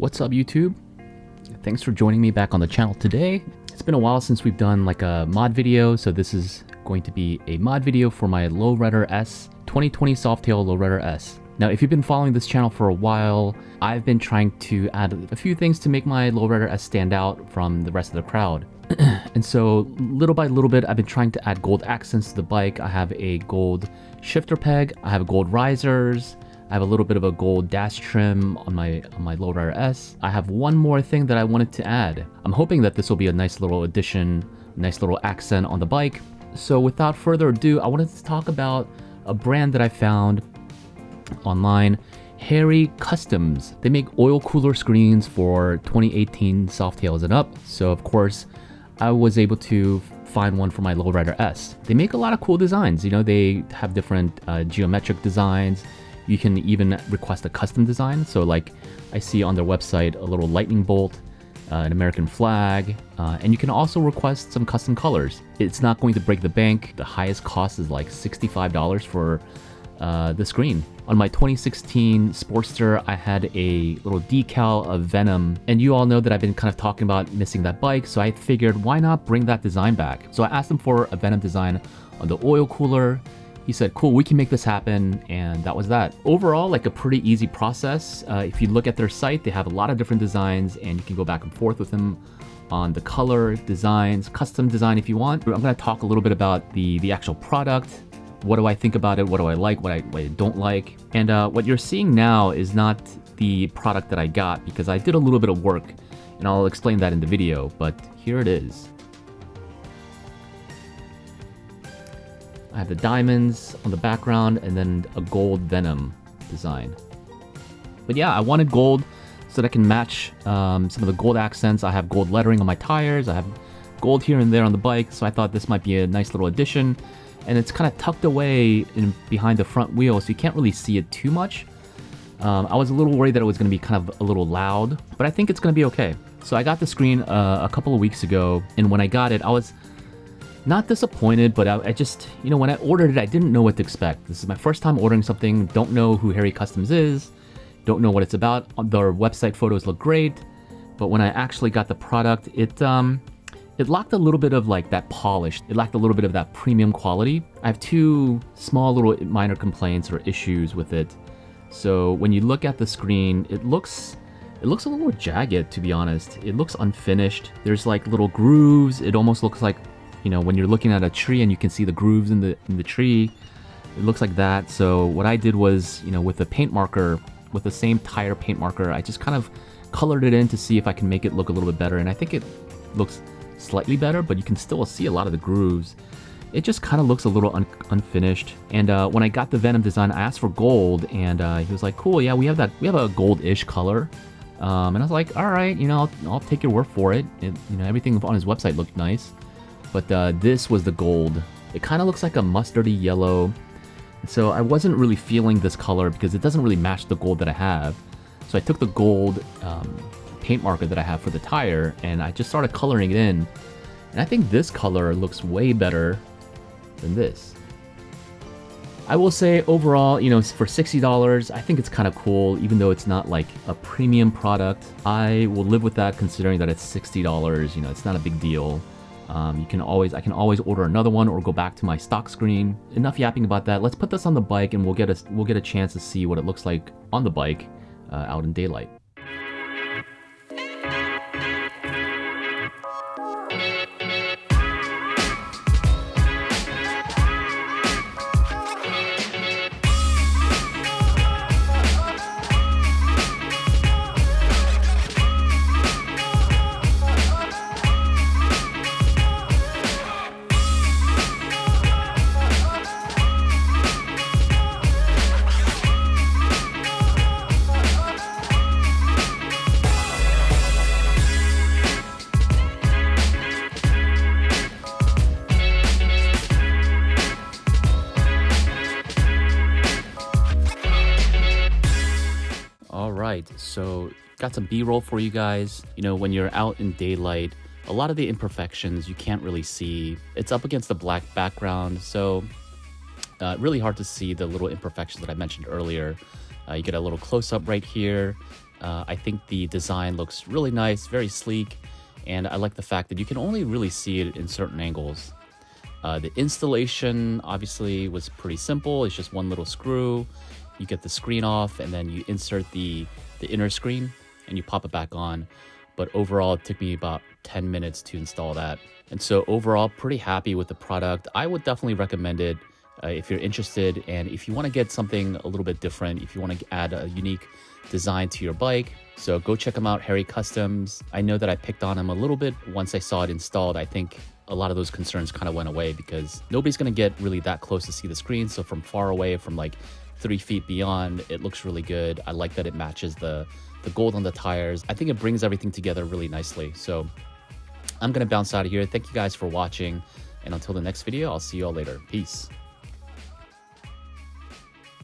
What's up, YouTube? Thanks for joining me back on the channel today. It's been a while since we've done like a mod video, so this is going to be a mod video for my Lowrider S 2020 Softail Lowrider S. Now, if you've been following this channel for a while, I've been trying to add a few things to make my Lowrider S stand out from the rest of the crowd. And so little by little bit, I've been trying to add gold accents to the bike. I have a gold shifter peg, I have gold risers, I have a little bit of a gold dash trim on my Lowrider S. I have one more thing that I wanted to add. I'm hoping that this will be a nice little addition, nice little accent on the bike. So without further ado, I wanted to talk about a brand that I found online, Harley Customs. They make oil cooler screens for 2018 Softails and up. So of course, I was able to find one for my Lowrider S. They make a lot of cool designs. You know, they have different geometric designs. You can even request a custom design. So like I see on their website, a little lightning bolt, an American flag, and you can also request some custom colors. It's not going to break the bank. The highest cost is like $65 for the screen. On my 2016 Sportster, I had a little decal of Venom, and you all know that I've been kind of talking about missing that bike, so I figured why not bring that design back. So I asked him for a Venom design on the oil cooler. He said, cool, we can make this happen, and that was that. Overall, like a pretty easy process. If you look at their site, they have a lot of different designs, and you can go back and forth with them on the color, designs, custom design if you want. I'm gonna talk a little bit about the actual product. What do I think about it? What do I like? What I don't like? And what you're seeing now is not the product that I got, because I did a little bit of work, and I'll explain that in the video, but here it is. I have the diamonds on the background and then a gold Venom design. But yeah, I wanted gold so that I can match some of the gold accents. I have gold lettering on my tires. I have gold here and there on the bike. So I thought this might be a nice little addition. And it's kind of tucked away behind the front wheel, so you can't really see it too much. I was a little worried that it was going to be kind of a little loud, but I think it's going to be okay. So I got the screen a couple of weeks ago, and when I got it, I was not disappointed, but I just, you know, when I ordered it, I didn't know what to expect. This is my first time ordering something, don't know who Harley Customs is, don't know what it's about. Their website photos look great, but when I actually got the product, it lacked a little bit of like that polish. It lacked a little bit of that premium quality. I have two small little minor complaints or issues with it. So when you look at the screen, it looks a little jagged, to be honest. It looks unfinished. There's like little grooves. It almost looks like, you know, when you're looking at a tree and you can see the grooves in the tree, it looks like that. So what I did was, you know, with the paint marker, with the same tire paint marker, I just kind of colored it in to see if I can make it look a little bit better. And I think it looks slightly better, but you can still see a lot of the grooves. It just kind of looks a little unfinished. And when I got the Venom design, I asked for gold, and he was like, cool, yeah, we have a gold-ish color. And I was like, all right, you know, I'll take your word for it. You know, everything on his website looked nice. But this was the gold. It kind of looks like a mustardy yellow. So I wasn't really feeling this color because it doesn't really match the gold that I have. So I took the gold paint marker that I have for the tire, and I just started coloring it in. And I think this color looks way better than this. I will say overall, you know, for $60, I think it's kind of cool, even though it's not like a premium product. I will live with that considering that it's $60. You know, it's not a big deal. I can always order another one or go back to my stock screen. Enough yapping about that. Let's put this on the bike, and we'll get a chance to see what it looks like on the bike out in daylight. Alright, so got some B-roll for you guys. You know, when you're out in daylight, a lot of the imperfections you can't really see. It's up against the black background, so really hard to see the little imperfections that I mentioned earlier. You get a little close-up right here. I think the design looks really nice, very sleek, and I like the fact that you can only really see it in certain angles. The installation obviously was pretty simple. It's just one little screw. You get the screen off and then you insert the inner screen and you pop it back on. But overall, it took me about 10 minutes to install that. And so overall, pretty happy with the product. I would definitely recommend it if you're interested. And if you want to get something a little bit different, if you want to add a unique design to your bike, so go check them out, Harry Customs. I know that I picked on them a little bit once I saw it installed. I think a lot of those concerns kind of went away because nobody's going to get really that close to see the screen. So from far away, from like 3 feet beyond, it looks really good. I like that it matches the gold on the tires. I think it brings everything together really nicely. So I'm going to bounce out of here. Thank you guys for watching. And until the next video, I'll see you all later. Peace.